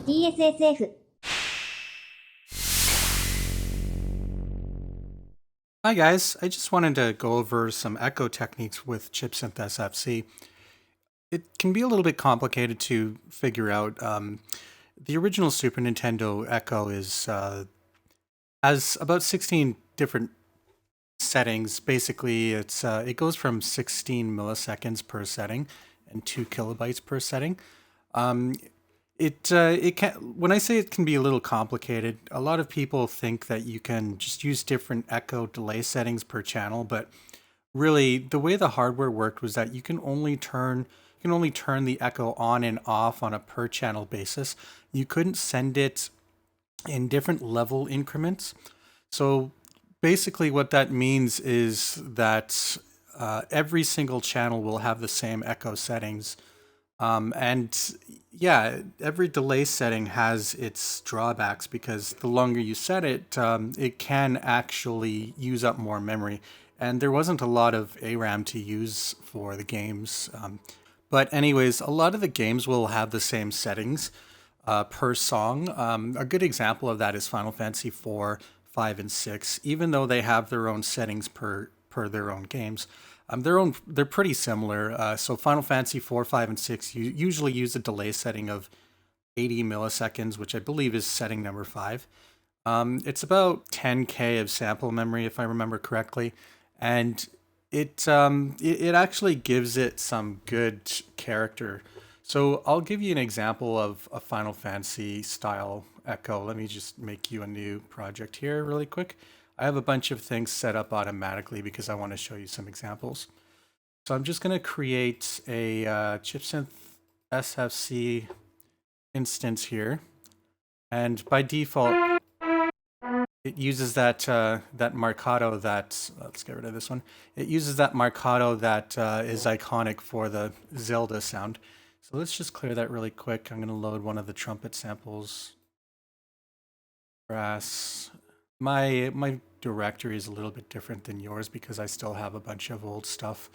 TSSF。 Hi guys, I just wanted to go over some echo techniques with chipsynth SFC. It can be a little bit complicated to figure out. The original Super Nintendo Echo has about 16 different settings. Basically, it goes from 16 milliseconds per setting and 2 kilobytes per setting. It can, when I say it can be a little complicated, a lot of people think that you can just use different echo delay settings per channel, but really the way the hardware worked was that you can only turn the echo on and off on a per channel basis. You couldn't send it in different level increments. So basically what that means is that every single channel will have the same echo settings. And yeah, every delay setting has its drawbacks because the longer you set it, it can actually use up more memory. And there wasn't a lot of ARAM to use for the games. But anyways, a lot of the games will have the same settings per song. A good example of that is Final Fantasy 4, 5, and 6. Even though they have their own settings per their own games, they're pretty similar. So Final Fantasy 4, 5, and 6 you usually use a delay setting of 80 milliseconds, which I believe is setting number 5. It's about 10K of sample memory, if I remember correctly, and it actually gives it some good character. So I'll give you an example of a Final Fantasy style echo. Let me just make you a new project here really quick. I have a bunch of things set up automatically because I want to show you some examples. So I'm just going to create a chipsynth SFC instance here. And by default, it uses that that marcato that, let's get rid of this one. It uses that marcato that is iconic for the Zelda sound. So let's just clear that really quick. I'm going to load one of the trumpet samples. Brass. My directory is a little bit different than yours because I still have a bunch of old stuff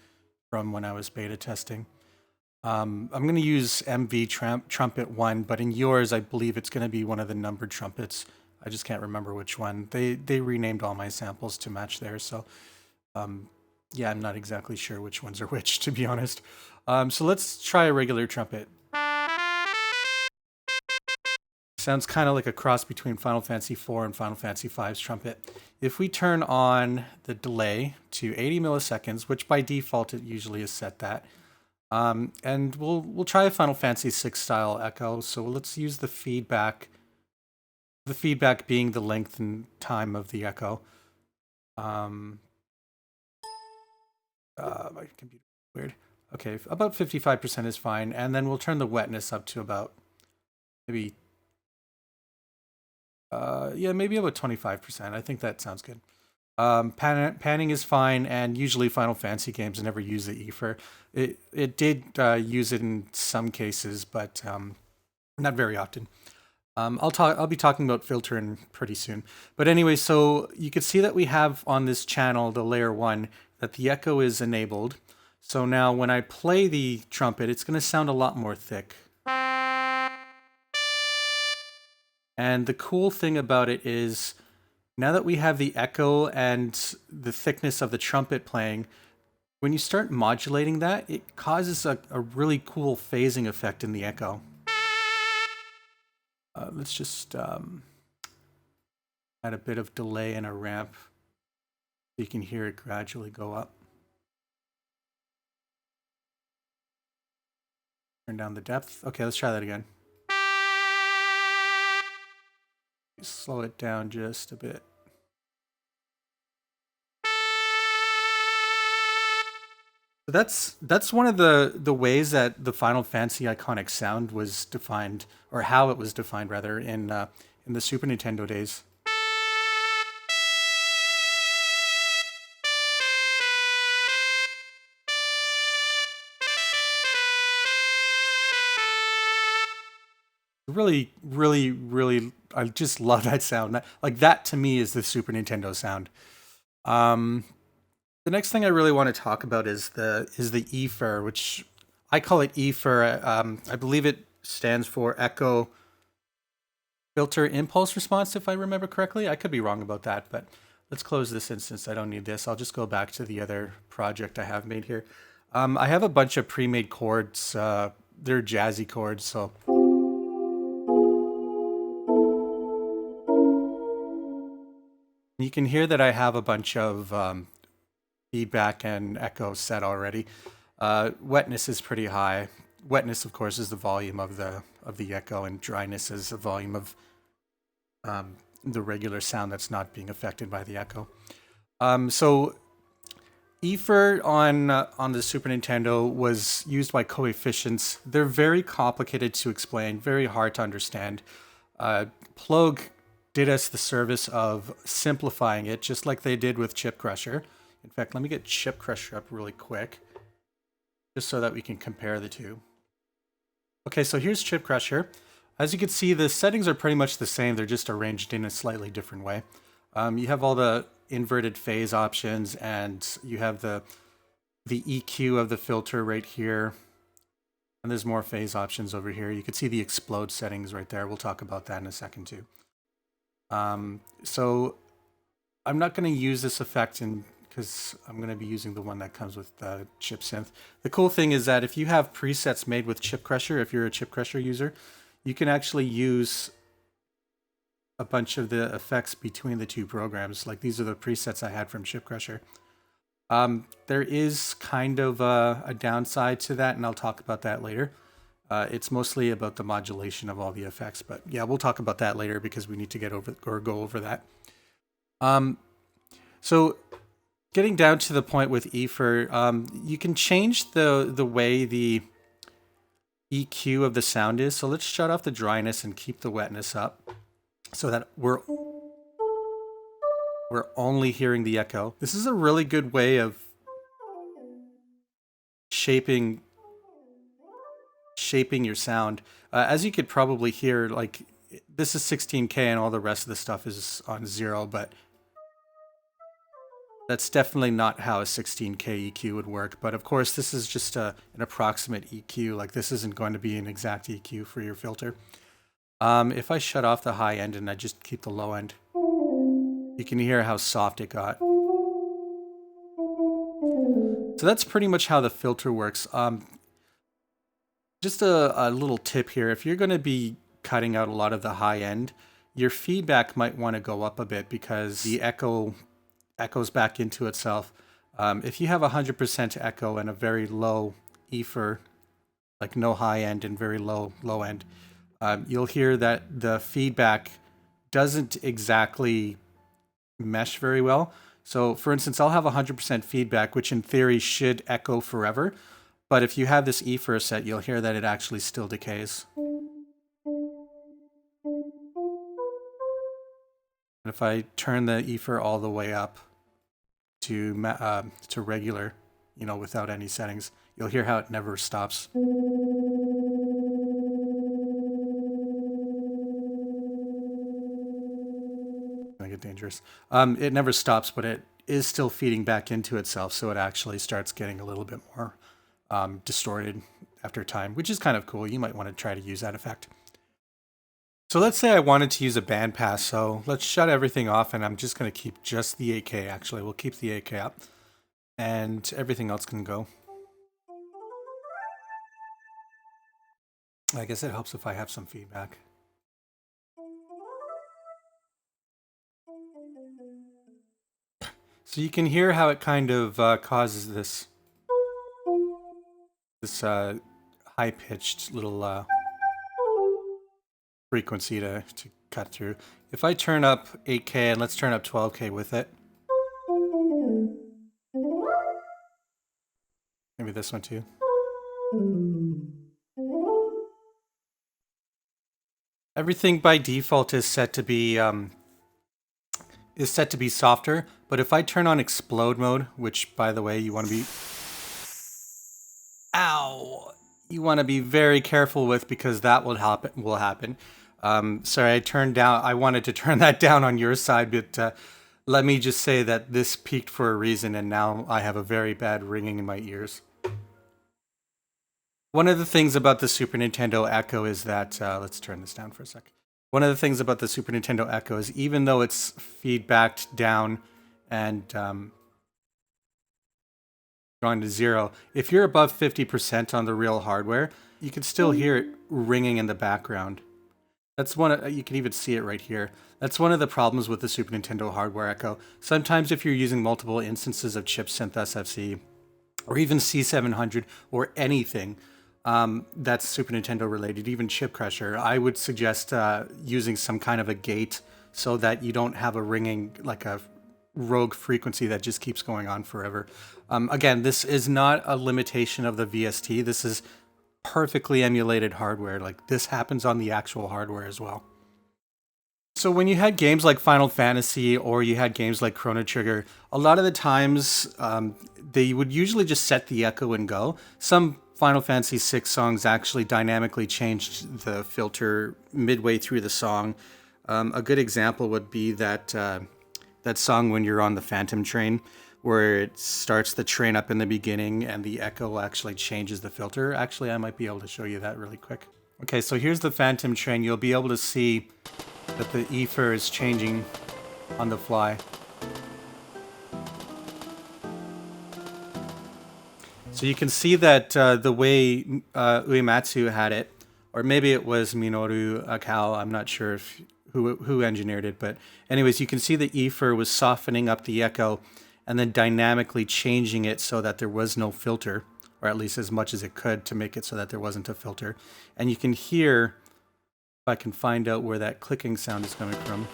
from when I was beta testing. I'm going to use MV trumpet 1, but in yours, I believe it's going to be one of the numbered trumpets. I just can't remember which one. They renamed all my samples to match theirs, so yeah, I'm not exactly sure which ones are which, to be honest. So let's try a regular trumpet. Sounds kind of like a cross between Final Fantasy IV and Final Fantasy V's trumpet. If we turn on the delay to 80 milliseconds, which by default it usually is set that, and we'll try a Final Fantasy VI style echo. So let's use the feedback. The feedback being the length and time of the echo. My computer weird. Okay, about 55% is fine, and then we'll turn the wetness up to about maybe maybe about 25%. I think that sounds good. Panning is fine, and usually Final Fantasy games never use the EFIR. It did use it in some cases, but not very often. I'll be talking about filtering pretty soon. But anyway, so you can see that we have on this channel, the layer 1, that the echo is enabled. So now when I play the trumpet, it's going to sound a lot more thick. And the cool thing about it is, now that we have the echo and the thickness of the trumpet playing, when you start modulating that, it causes a really cool phasing effect in the echo. Let's just add a bit of delay and a ramp so you can hear it gradually go up. Turn down the depth. Okay, let's try that again. Slow it down just a bit. That's one of the ways that the Final Fantasy iconic sound was defined, or how it was defined rather, in the Super Nintendo days. Really, really, really, I just love that sound. Like that to me is the Super Nintendo sound. The next thing I really want to talk about is the EFIR, which I call it EFIR. I believe it stands for Echo filter impulse response, if I remember correctly. I could be wrong about that, but let's close this instance. I don't need this. I'll just go back to the other project I have made here. I have a bunch of pre-made chords. They're jazzy chords, so you can hear that I have a bunch of feedback and echo set already. Wetness is pretty high. Wetness, of course, is the volume of the echo, and dryness is the volume of the regular sound that's not being affected by the echo. So EFIR on the Super Nintendo was used by coefficients. They're very complicated to explain, very hard to understand. Plug did us the service of simplifying it, just like they did with Chip Crusher. In fact, let me get Chip Crusher up really quick, just so that we can compare the two. Okay, so here's Chip Crusher. As you can see, the settings are pretty much the same. They're just arranged in a slightly different way. You have all the inverted phase options, and you have the EQ of the filter right here. And there's more phase options over here. You can see the explode settings right there. We'll talk about that in a second too. So I'm not going to use this effect because I'm going to be using the one that comes with the chipsynth. The cool thing is that if you have presets made with Chip Crusher, if you're a Chip Crusher user, you can actually use a bunch of the effects between the two programs. Like these are the presets I had from Chip Crusher. There is kind of a downside to that, and I'll talk about that later. It's mostly about the modulation of all the effects, but yeah, we'll talk about that later because we need to go over that. So getting down to the point with EFIR, you can change the way the EQ of the sound is. So let's shut off the dryness and keep the wetness up so that we're only hearing the echo. This is a really good way of shaping your sound. As you could probably hear, like this is 16K and all the rest of the stuff is on 0, but that's definitely not how a 16K EQ would work. But of course, this is just an approximate EQ. Like this isn't going to be an exact EQ for your filter. If I shut off the high end and I just keep the low end, you can hear how soft it got. So that's pretty much how the filter works. Just a little tip here. If you're going to be cutting out a lot of the high end, your feedback might want to go up a bit because the echo echoes back into itself. If you have 100% echo and a very low EFIR, like no high end and very low end, you'll hear that the feedback doesn't exactly mesh very well. So for instance, I'll have 100% feedback, which in theory should echo forever. But if you have this EFIR set, you'll hear that it actually still decays. And if I turn the EFIR all the way up to regular, you know, without any settings, you'll hear how it never stops. Gonna get dangerous. It never stops, but it is still feeding back into itself, so it actually starts getting a little bit more distorted after time, which is kind of cool. You might want to try to use that effect. So let's say I wanted to use a bandpass, so let's shut everything off, and I'm just going to keep just the 8K, actually. We'll keep the 8K up, and everything else can go. I guess it helps if I have some feedback. So you can hear how it kind of causes this high-pitched little frequency to cut through. If I turn up 8K and let's turn up 12K with it. Maybe this one too. Everything by default is set to be softer, but if I turn on explode mode, which by the way you want to be you want to be very careful with because that will happen. Sorry, I wanted to turn that down on your side, but let me just say that this peaked for a reason, and now I have a very bad ringing in my ears. One of the things about the Super Nintendo Echo is that, let's turn this down for a sec. One of the things about the Super Nintendo Echo is even though it's feedbacked down and gone to 0, if you're above 50% on the real hardware, you can still hear it ringing in the background. That's you can even see it right here. That's one of the problems with the Super Nintendo hardware echo. Sometimes if you're using multiple instances of chipsynth SFC, or even C700, or anything that's Super Nintendo related, even Chip Crusher, I would suggest using some kind of a gate so that you don't have a ringing, like a rogue frequency that just keeps going on forever. Again, this is not a limitation of the VST. This is perfectly emulated hardware. Like, this happens on the actual hardware as well. So when you had games like Final Fantasy or you had games like Chrono Trigger, a lot of the times they would usually just set the echo and go. Some Final Fantasy VI songs actually dynamically changed the filter midway through the song. A good example would be that song when you're on the Phantom Train, where it starts the train up in the beginning and the echo actually changes the filter. Actually, I might be able to show you that really quick. Okay, so here's the Phantom Train. You'll be able to see that the EFIR is changing on the fly. So you can see that the way Uematsu had it, or maybe it was Minoru Akao, I'm not sure if who engineered it, but anyways, you can see the EFIR was softening up the echo and then dynamically changing it so that there was no filter, or at least as much as it could to make it so that there wasn't a filter. And you can hear, if I can find out where that clicking sound is coming from.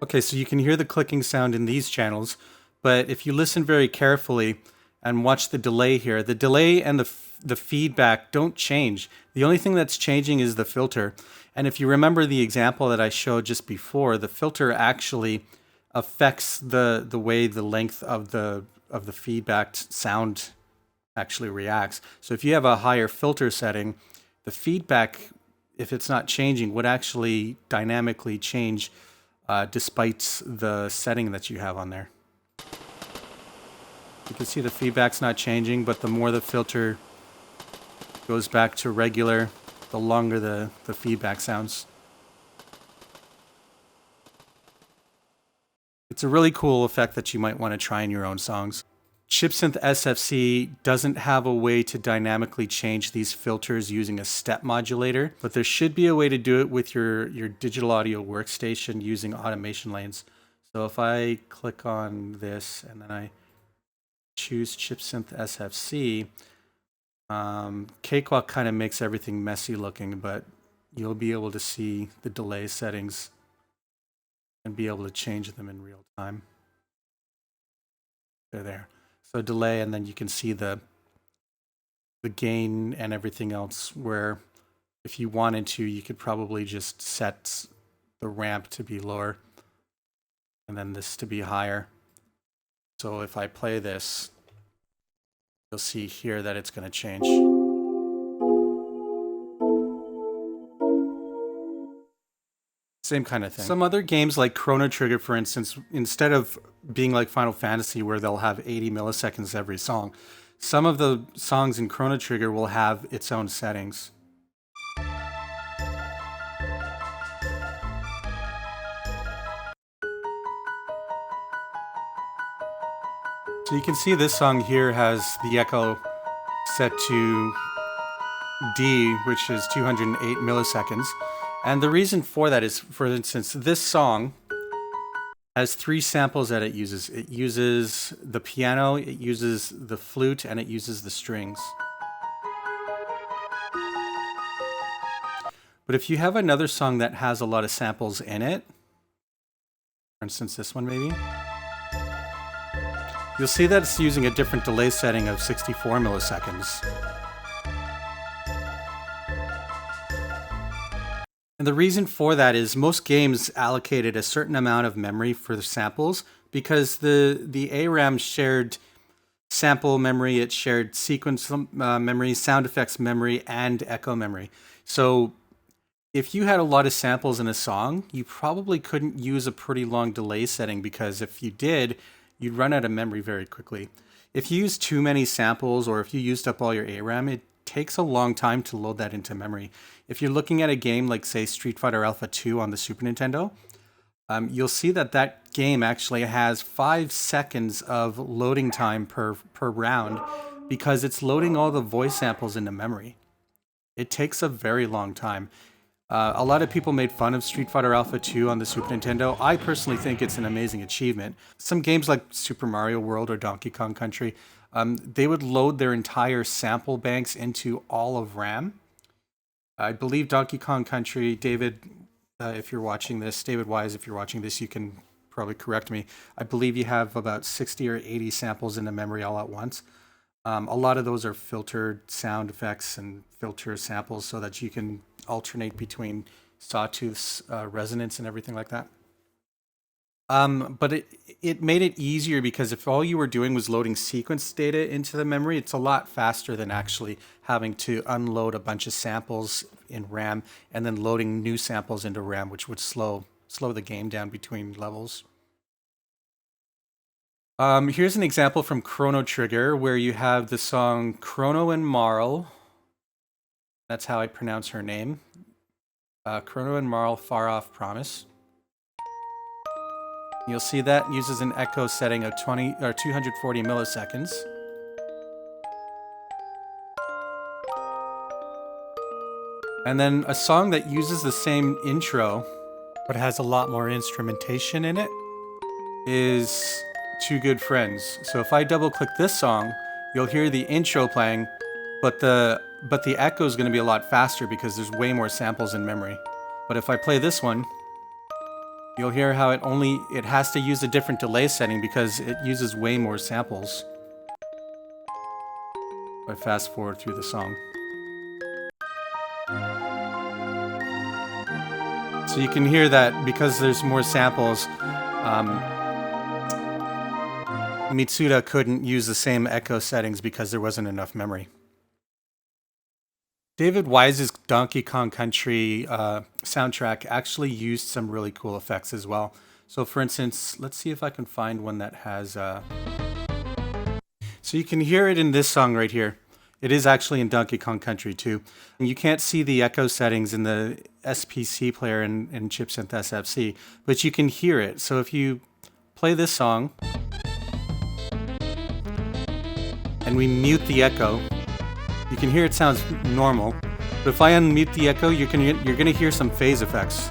Okay, so you can hear the clicking sound in these channels, but if you listen very carefully and watch the delay here, the delay and the feedback don't change. The only thing that's changing is the filter. And if you remember the example that I showed just before, the filter actually affects the way the length of the feedback sound actually reacts. So if you have a higher filter setting, the feedback, if it's not changing, would actually dynamically change despite the setting that you have on there. You can see the feedback's not changing, but the more the filter goes back to regular, the longer the feedback sounds. It's a really cool effect that you might want to try in your own songs. Chipsynth SFC doesn't have a way to dynamically change these filters using a step modulator, but there should be a way to do it with your digital audio workstation using automation lanes. So if I click on this and then I choose Chipsynth SFC, Cakewalk kind of makes everything messy looking, but you'll be able to see the delay settings and be able to change them in real time. They're there. So delay, and then you can see the gain and everything else, where if you wanted to, you could probably just set the ramp to be lower and then this to be higher. So if I play this, you'll see here that it's going to change. Same kind of thing. Some other games like Chrono Trigger, for instance, instead of being like Final Fantasy where they'll have 80 milliseconds every song, some of the songs in Chrono Trigger will have its own settings. So you can see this song here has the echo set to D, which is 208 milliseconds. And the reason for that is, for instance, this song has 3 samples that it uses. It uses the piano, it uses the flute, and it uses the strings. But if you have another song that has a lot of samples in it, for instance, this one maybe, you'll see that it's using a different delay setting of 64 milliseconds. And the reason for that is most games allocated a certain amount of memory for the samples because the ARAM shared sample memory, it shared sequence memory, sound effects memory, and echo memory. So if you had a lot of samples in a song, you probably couldn't use a pretty long delay setting because if you did, you'd run out of memory very quickly. If you use too many samples or if you used up all your ARAM, it takes a long time to load that into memory. If you're looking at a game like, say, Street Fighter Alpha 2 on the Super Nintendo, you'll see that that game actually has 5 seconds of loading time per round because it's loading all the voice samples into memory. It takes a very long time. A lot of people made fun of Street Fighter Alpha 2 on the Super Nintendo. I personally think it's an amazing achievement. Some games like Super Mario World or Donkey Kong Country, they would load their entire sample banks into all of RAM. I believe Donkey Kong Country, David, if you're watching this, David Wise, if you're watching this, you can probably correct me. I believe you have about 60 or 80 samples in the memory all at once. A lot of those are filtered sound effects and filter samples so that you can alternate between sawtooths, resonance, and everything like that. But it made it easier because if all you were doing was loading sequence data into the memory, it's a lot faster than actually having to unload a bunch of samples in RAM and then loading new samples into RAM, which would slow the game down between levels. Here's an example from Chrono Trigger where you have the song Chrono and Marl. That's how I pronounce her name. Chrono and Marl, Far Off Promise. You'll see that uses an echo setting of 240 milliseconds. And then a song that uses the same intro, but has a lot more instrumentation in it, is Two Good Friends. So if I double click this song, you'll hear the intro playing, but the echo is going to be a lot faster because there's way more samples in memory. But if I play this one, you'll hear how it has to use a different delay setting because it uses way more samples. If I fast forward through the song. So you can hear that because there's more samples, Mitsuda couldn't use the same echo settings because there wasn't enough memory. David Wise's Donkey Kong Country soundtrack actually used some really cool effects as well. So for instance, let's see if I can find one that has... So you can hear it in this song right here. It is actually in Donkey Kong Country too. And you can't see the echo settings in the SPC player in chipsynth SFC, but you can hear it. So if you play this song, and we mute the echo, you can hear it sounds normal. But if I unmute the echo, you're gonna hear some phase effects.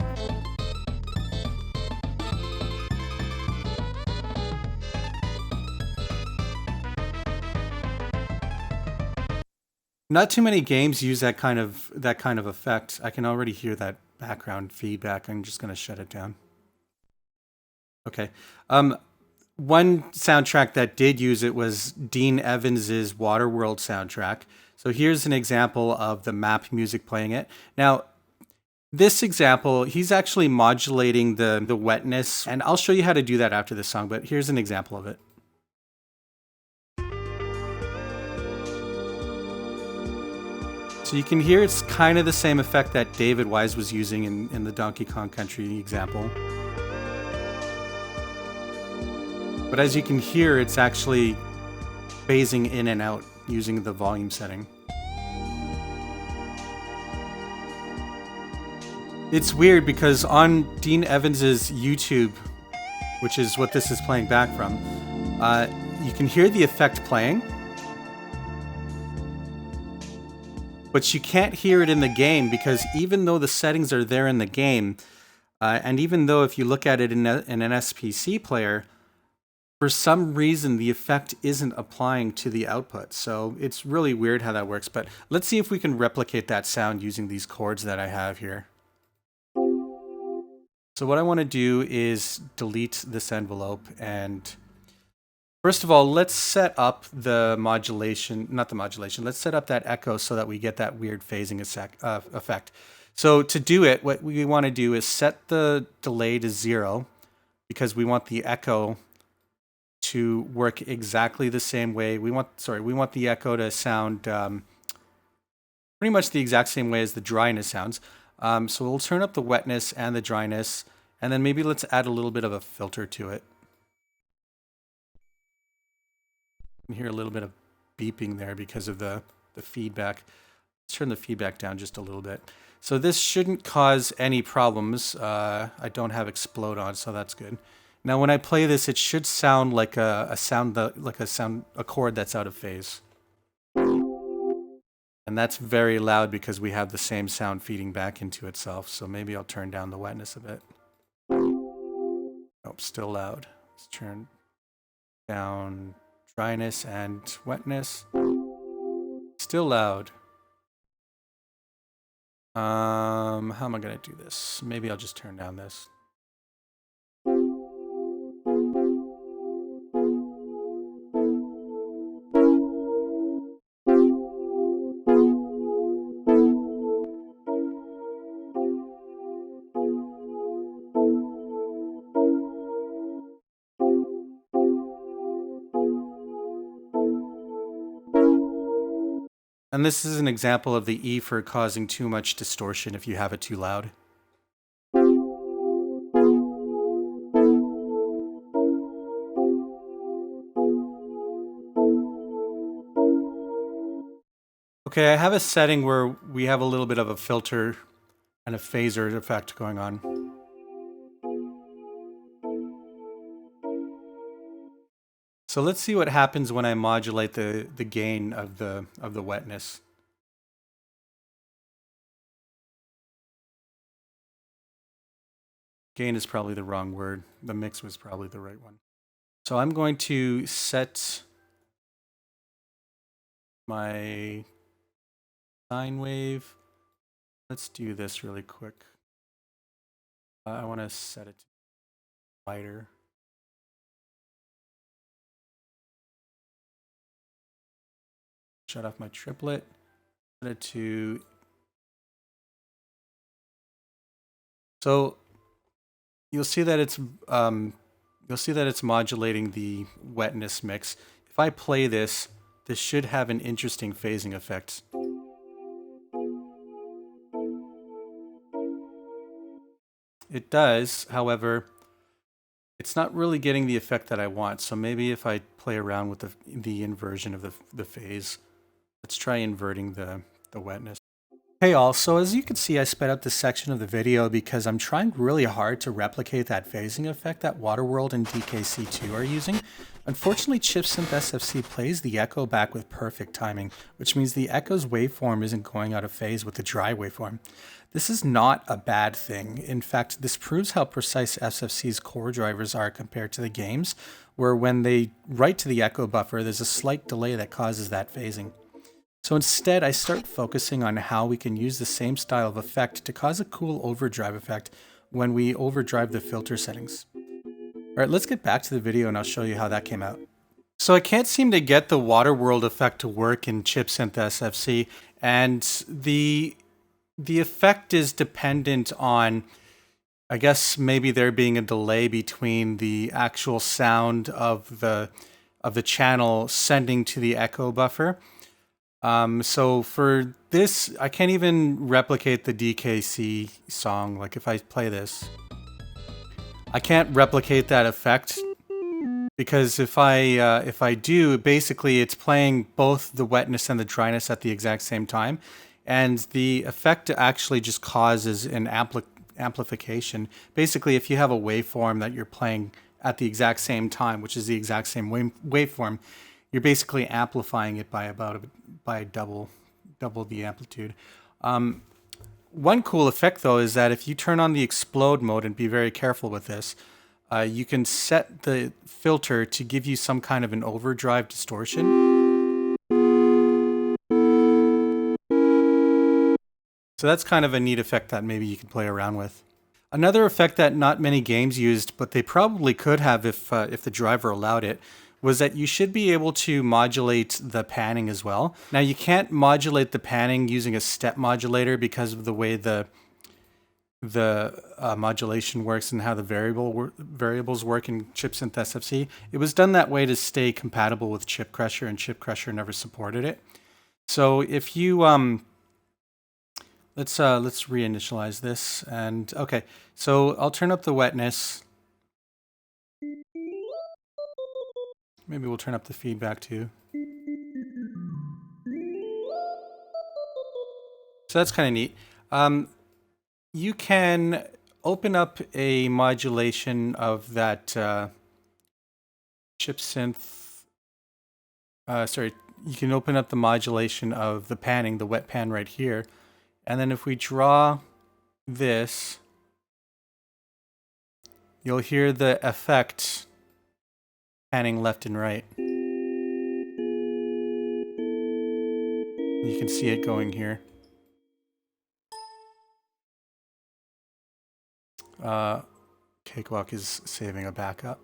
Not too many games use that kind of effect. I can already hear that background feedback. I'm just gonna shut it down. Okay. One soundtrack that did use it was Dean Evans's Waterworld soundtrack. So here's an example of the map music playing it. Now, this example, he's actually modulating the wetness, and I'll show you how to do that after this song, but here's an example of it. So you can hear it's kind of the same effect that David Wise was using in the Donkey Kong Country example. But as you can hear, it's actually phasing in and out using the volume setting. It's weird because on Dean Evans's YouTube, which is what this is playing back from, you can hear the effect playing, but you can't hear it in the game because even though the settings are there in the game, and even though if you look at it in an SPC player, for some reason the effect isn't applying to the output. So it's really weird how that works, but let's see if we can replicate that sound using these chords that I have here. So what I want to do is delete this envelope, and first of all, let's set up the modulation, let's set up that echo so that we get that weird phasing effect. So to do it, what we want to do is set the delay to 0 because we want the echo to work exactly the same way. We want the echo to sound pretty much the exact same way as the dryness sounds. So we'll turn up the wetness and the dryness, and then maybe let's add a little bit of a filter to it. You can hear a little bit of beeping there because of the feedback. Let's turn the feedback down just a little bit. So this shouldn't cause any problems. I don't have explode on, so that's good. Now when I play this, it should sound like a chord that's out of phase. And that's very loud because we have the same sound feeding back into itself. So maybe I'll turn down the wetness a bit. Nope, still loud. Let's turn down dryness and wetness. Still loud. How am I gonna do this? Maybe I'll just turn down this. And this is an example of the EFIR causing too much distortion if you have it too loud. Okay, I have a setting where we have a little bit of a filter and a phaser effect going on. So let's see what happens when I modulate the gain of the wetness. Gain is probably the wrong word. The mix was probably the right one. So I'm going to set my sine wave. Let's do this really quick. I want to set it to lighter. Shut off my triplet. Set it to. So you'll see that it's modulating the wetness mix. If I play this, this should have an interesting phasing effect. It does, however, it's not really getting the effect that I want. So maybe if I play around with the inversion of the phase, let's try inverting the wetness. Hey all, so as you can see, I sped up this section of the video because I'm trying really hard to replicate that phasing effect that Waterworld and DKC2 are using. Unfortunately, chipsynth SFC plays the echo back with perfect timing, which means the echo's waveform isn't going out of phase with the dry waveform. This is not a bad thing. In fact, this proves how precise SFC's core drivers are compared to the games, where when they write to the echo buffer, there's a slight delay that causes that phasing. So instead, I start focusing on how we can use the same style of effect to cause a cool overdrive effect when we overdrive the filter settings. Alright, let's get back to the video and I'll show you how that came out. So I can't seem to get the Waterworld effect to work in chipsynth SFC, and the effect is dependent on, I guess, maybe there being a delay between the actual sound of the channel sending to the echo buffer. So for this, I can't even replicate the DKC song. Like if I play this, I can't replicate that effect because if I do, basically it's playing both the wetness and the dryness at the exact same time, and the effect actually just causes an amplification. Basically, if you have a waveform that you're playing at the exact same time, which is the exact same waveform, you're basically amplifying it by double the amplitude. One cool effect though is that if you turn on the explode mode, and be very careful with this, you can set the filter to give you some kind of an overdrive distortion. So that's kind of a neat effect that maybe you can play around with. Another effect that not many games used, but they probably could have if the driver allowed it, was that you should be able to modulate the panning as well. Now you can't modulate the panning using a step modulator because of the way the modulation works and how the variables work in chipsynth SFC. It was done that way to stay compatible with Chip Crusher, and Chip Crusher never supported it. So if you let's reinitialize this, and okay, so I'll turn up the wetness. Maybe we'll turn up the feedback too. So that's kind of neat. You can open up a modulation of that chipsynth. Sorry, you can open up the modulation of the panning, the wet pan right here. And then if we draw this, you'll hear the effect panning left and right. You can see it going here. Cakewalk is saving a backup.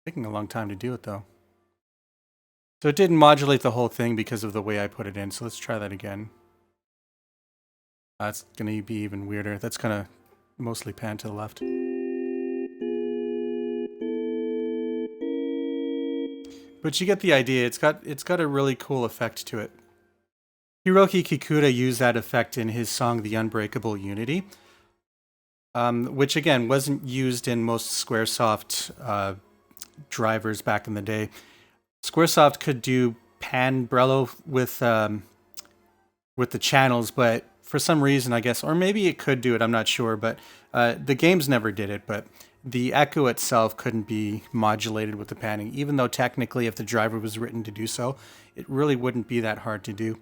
Taking a long time to do it though. So it didn't modulate the whole thing because of the way I put it in. So let's try that again. That's going to be even weirder. That's going to mostly pan to the left. But you get the idea. It's got a really cool effect to it. Hiroki Kikuta used that effect in his song The Unbreakable Unity, which again wasn't used in most Squaresoft drivers back in the day. Squaresoft could do pan Brello with the channels, but for some reason, I guess, or maybe it could do it, I'm not sure, but the games never did it, but the echo itself couldn't be modulated with the panning, even though technically if the driver was written to do so, it really wouldn't be that hard to do.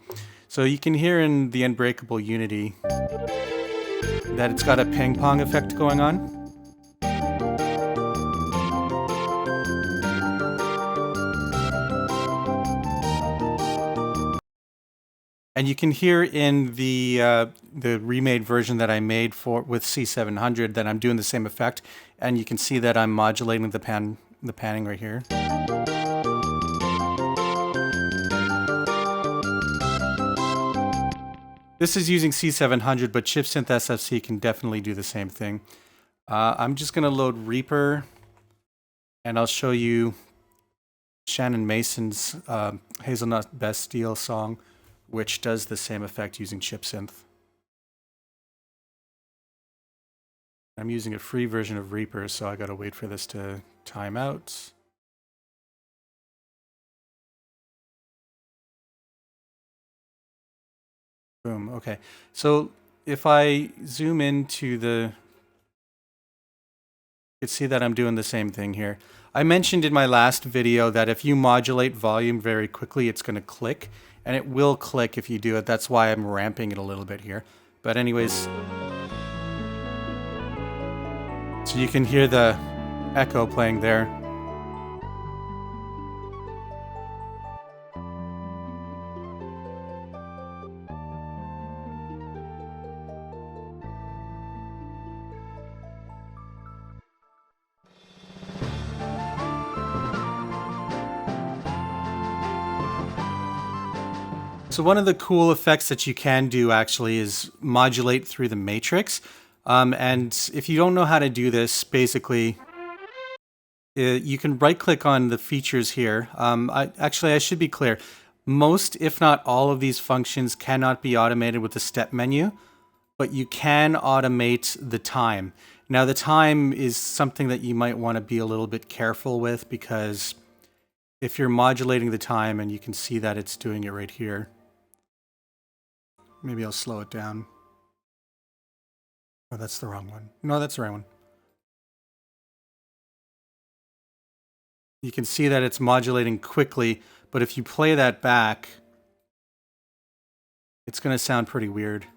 So you can hear in the Unbreakable Unity that it's got a ping pong effect going on. And you can hear in the remade version that I made with C700 that I'm doing the same effect, and you can see that I'm modulating the panning right here. This is using C700, but chipsynth SFC can definitely do the same thing. I'm just going to load Reaper, and I'll show you Shannon Mason's Hazelnut Bastille song, which does the same effect using chipsynth. I'm using a free version of Reaper, so I gotta wait for this to time out. Boom, okay. So if I zoom into you can see that I'm doing the same thing here. I mentioned in my last video that if you modulate volume very quickly, it's gonna click. And it will click if you do it. That's why I'm ramping it a little bit here. But anyways, so you can hear the echo playing there. So one of the cool effects that you can do actually is modulate through the matrix. And if you don't know how to do this, basically, you can right-click on the features here. I should be clear. Most, if not all of these functions cannot be automated with the step menu, but you can automate the time. Now, the time is something that you might want to be a little bit careful with, because if you're modulating the time, and you can see that it's doing it right here. Maybe I'll slow it down. Oh, that's the wrong one. No, that's the right one. You can see that it's modulating quickly, but if you play that back, it's going to sound pretty weird.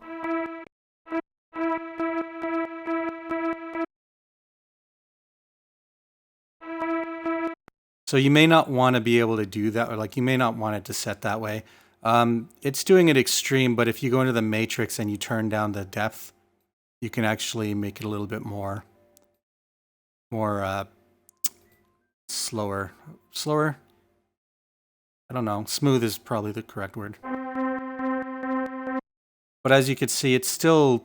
So you may not want to be able to do that, or like you may not want it to set that way. It's doing it extreme, but if you go into the matrix and you turn down the depth, you can actually make it a little bit more slower. I don't know. Smooth is probably the correct word. But as you can see, it's still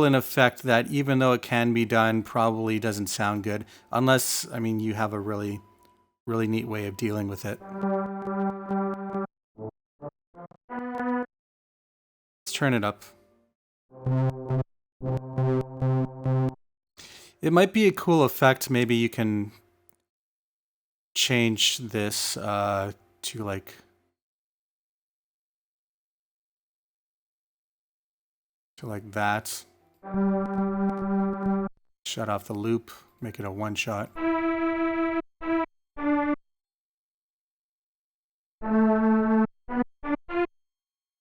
in effect that even though it can be done, probably doesn't sound good unless, I mean, you have a really neat way of dealing with it. Let's turn it up. It might be a cool effect. Maybe you can change this to like to like that. Shut off the loop, make it a one shot.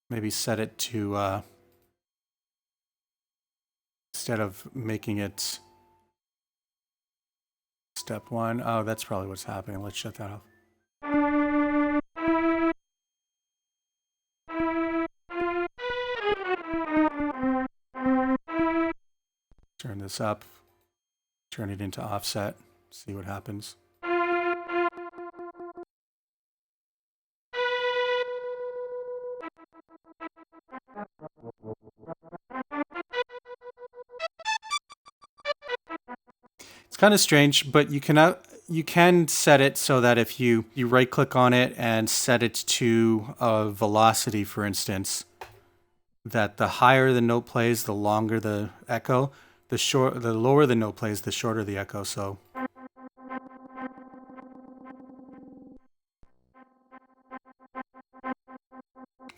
Maybe set it to, instead of making it step one. Oh, that's probably what's happening. Let's shut that off. Turn this up, turn it into offset, see what happens. It's kind of strange, but you can set it so that if you right click on it and set it to a velocity, for instance, that the higher the note plays, the longer the echo. The lower the note plays, the shorter the echo. So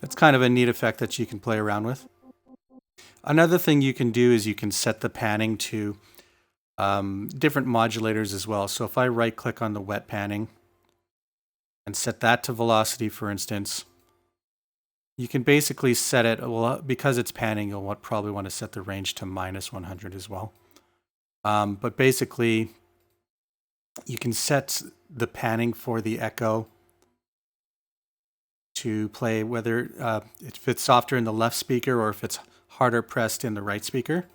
that's kind of a neat effect that you can play around with. Another thing you can do is you can set the panning to different modulators as well. So if I right click on the wet panning and set that to velocity, for instance, you can basically set it, well, because it's panning, you'll probably want to set the range to -100 as well. But basically, you can set the panning for the echo to play whether if it's softer in the left speaker or if it's harder pressed in the right speaker.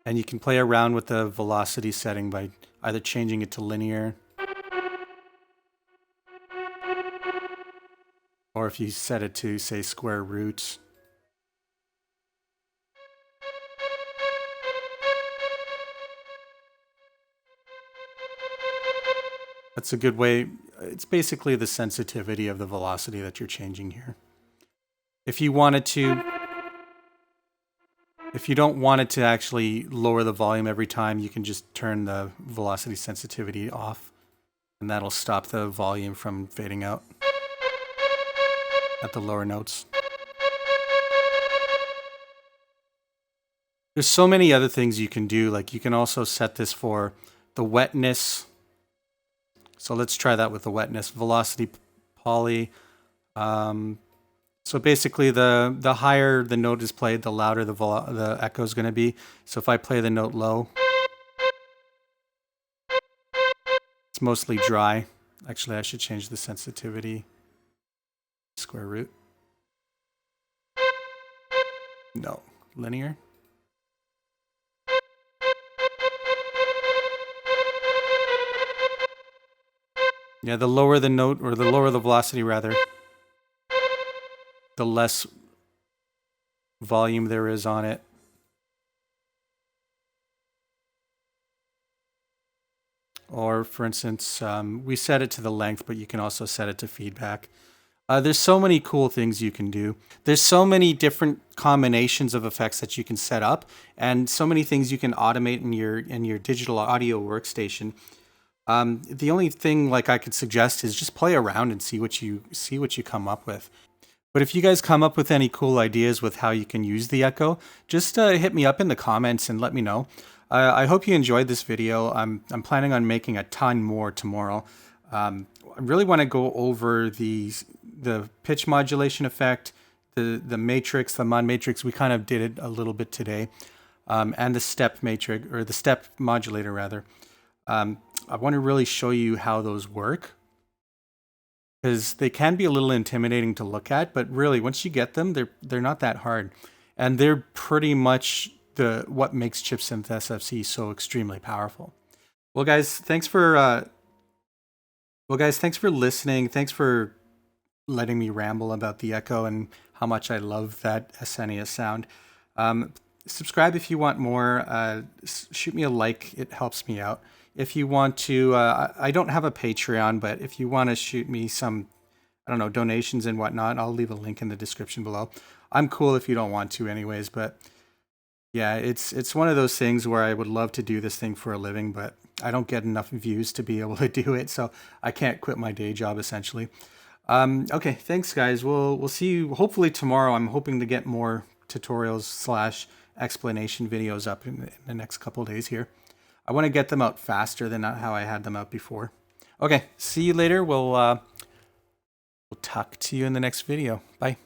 And you can play around with the velocity setting by either changing it to linear, or if you set it to, say, square root. That's a good way. It's basically the sensitivity of the velocity that you're changing here. If you wanted to, if you don't want it to actually lower the volume every time, you can just turn the velocity sensitivity off, and that'll stop the volume from fading out at the lower notes. There's so many other things you can do. Like you can also set this for the wetness. So let's try that with the wetness. Velocity poly. So basically, the higher the note is played, the louder the echo is going to be. So if I play the note low, it's mostly dry. Actually, I should change the sensitivity. Square root. No, linear. Yeah, the lower the note, or the lower the velocity rather, the less volume there is on it. Or for instance, we set it to the length, but you can also set it to feedback. There's so many cool things you can do. There's so many different combinations of effects that you can set up, and so many things you can automate in your digital audio workstation. The only thing like I could suggest is just play around and see what you come up with. But if you guys come up with any cool ideas with how you can use the echo, just hit me up in the comments and let me know. I hope you enjoyed this video. I'm planning on making a ton more tomorrow. I really want to go over the pitch modulation effect, the matrix, the mod matrix. We kind of did it a little bit today, and the step matrix, or the step modulator rather. I want to really show you how those work, because they can be a little intimidating to look at, but really once you get them, they're not that hard, and they're pretty much what makes chipsynth SFC so extremely powerful. Well, guys, thanks for listening. Thanks for letting me ramble about the echo and how much I love that SNES sound. Subscribe if you want more. Shoot me a like; it helps me out. If you want to, I don't have a Patreon, but if you want to shoot me some, I don't know, donations and whatnot, I'll leave a link in the description below. I'm cool if you don't want to anyways, but yeah, it's one of those things where I would love to do this thing for a living, but I don't get enough views to be able to do it, so I can't quit my day job essentially. Okay, thanks guys. We'll see you hopefully tomorrow. I'm hoping to get more tutorials / explanation videos up in the next couple days here. I want to get them out faster than how I had them out before. Okay, see you later. We'll talk to you in the next video. Bye.